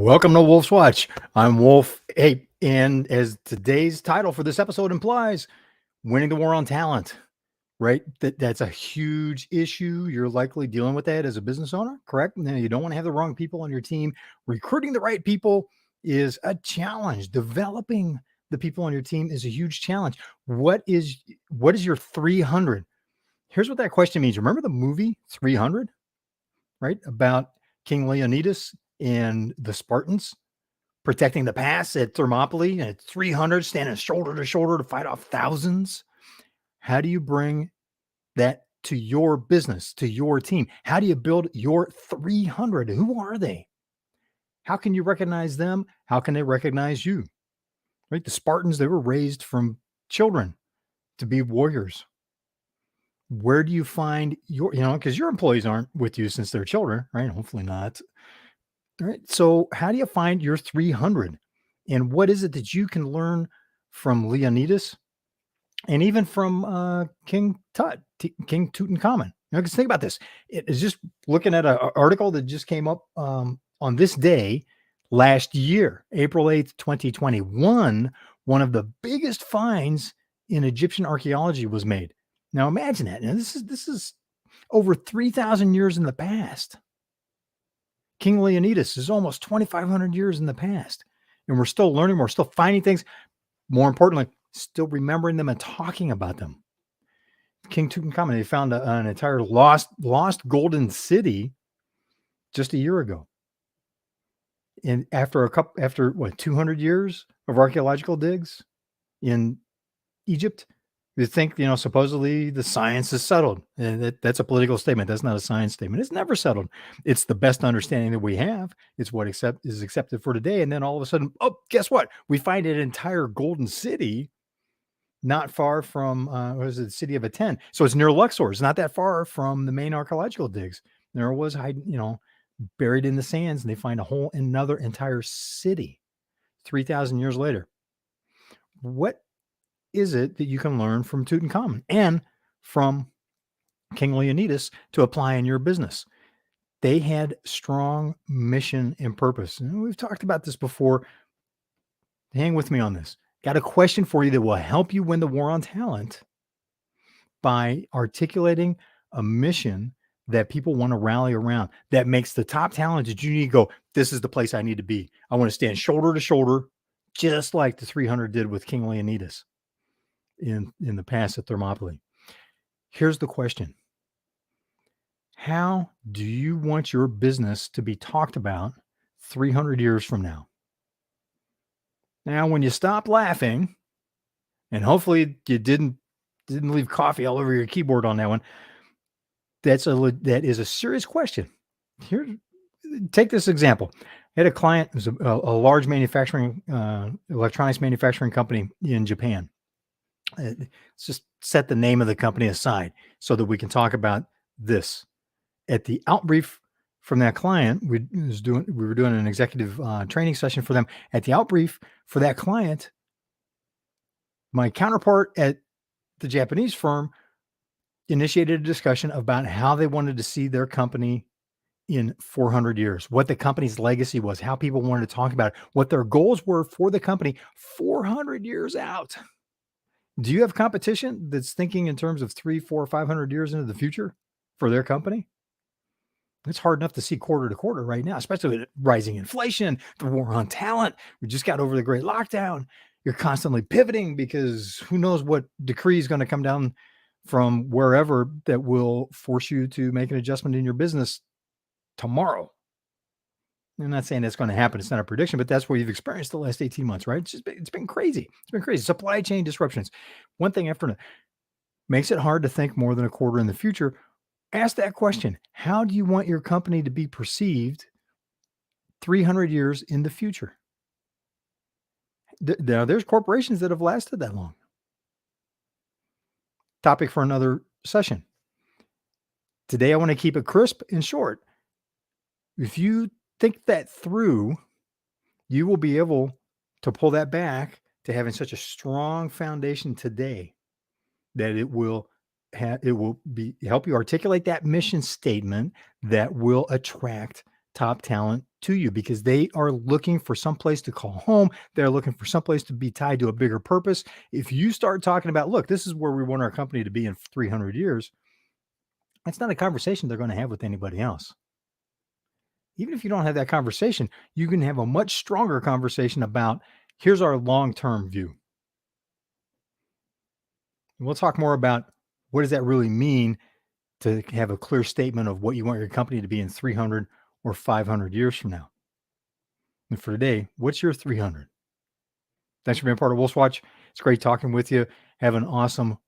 Welcome to Wolf's Watch. I'm Wolf. Hey, and as today's title for this episode implies, winning the war on talent, right? That's a huge issue. You're likely dealing with that as a business owner, correct? Now, you don't want to have the wrong people on your team. Recruiting the right people is a challenge. Developing the people on your team is a huge challenge. What is your 300? Here's what that question means. Remember the movie 300, right? About King Leonidas and the Spartans protecting the pass at Thermopylae and at 300 standing shoulder to shoulder to fight off thousands. How do you bring that to your business, to your team? How do you build your 300? Who are they? How can you recognize them? How can they recognize you? Right? The Spartans, they were raised from children to be warriors. Where do you find because your employees aren't with you since they're children, right? Hopefully not. Right. So, how do you find your 300? And what is it that you can learn from Leonidas and even from King Tutankhamun? Because think about this. It is just looking at an article that just came up on this day last year, April 8th, 2021. One of the biggest finds in Egyptian archaeology was made. Now, imagine that. Now, this is over 3,000 years in the past. King Leonidas is almost 2,500 years in the past, and we're still learning. We're still finding things. More importantly, still remembering them and talking about them. King Tutankhamun, they found an entire lost golden city just a year ago. And after 200 years of archaeological digs in Egypt, you think, supposedly the science is settled. And that's a political statement. That's not a science statement. It's never settled. It's the best understanding that we have. It's what is accepted for today. And then all of a sudden, oh, guess what? We find an entire golden city not far from, the city of Aten. So it's near Luxor. It's not that far from the main archaeological digs. There was buried in the sands, and they find another entire city 3,000 years later. What is it that you can learn from Tutankhamun and from King Leonidas to apply in your business? They had strong mission and purpose. And we've talked about this before. Hang with me on this. Got a question for you that will help you win the war on talent by articulating a mission that people want to rally around, that makes the top talent that you need to go, this is the place I need to be. I want to stand shoulder to shoulder, just like the 300 did with King Leonidas in the past at Thermopylae. Here's the question. How do you want your business to be talked about 300 years from now? Now, when you stop laughing, and hopefully you didn't leave coffee all over your keyboard on that one, that is a serious question. Here, take this example. I had a client who's a large manufacturing, electronics manufacturing company in Japan. Let's just set the name of the company aside so that we can talk about this. At the outbrief from that client, we were doing an executive training session for them. At the outbrief for that client, my counterpart at the Japanese firm initiated a discussion about how they wanted to see their company in 400 years, what the company's legacy was, how people wanted to talk about it, what their goals were for the company 400 years out. Do you have competition that's thinking in terms of 300, 400, 500 years into the future for their company? It's hard enough to see quarter to quarter right now, especially with rising inflation, the war on talent. We just got over the great lockdown. You're constantly pivoting because who knows what decree is going to come down from wherever that will force you to make an adjustment in your business tomorrow. I'm not saying that's going to happen. It's not a prediction, but that's what you've experienced the last 18 months, right? It's been crazy. It's been crazy. Supply chain disruptions, one thing after another, makes it hard to think more than a quarter in the future. Ask that question. How do you want your company to be perceived 300 years in the future? Now, there's corporations that have lasted that long. Topic for another session. Today, I want to keep it crisp and short. If you think that through, you will be able to pull that back to having such a strong foundation today that it will help you articulate that mission statement that will attract top talent to you because they are looking for some place to call home. They're looking for some place to be tied to a bigger purpose. If you start talking about, look, this is where we want our company to be in 300 years, that's not a conversation they're going to have with anybody else. Even if you don't have that conversation, you can have a much stronger conversation about here's our long-term view. And we'll talk more about what does that really mean to have a clear statement of what you want your company to be in 300 or 500 years from now. And for today, what's your 300? Thanks for being part of Wolf's Watch. It's great talking with you. Have an awesome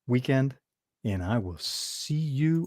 weekend, and I will see you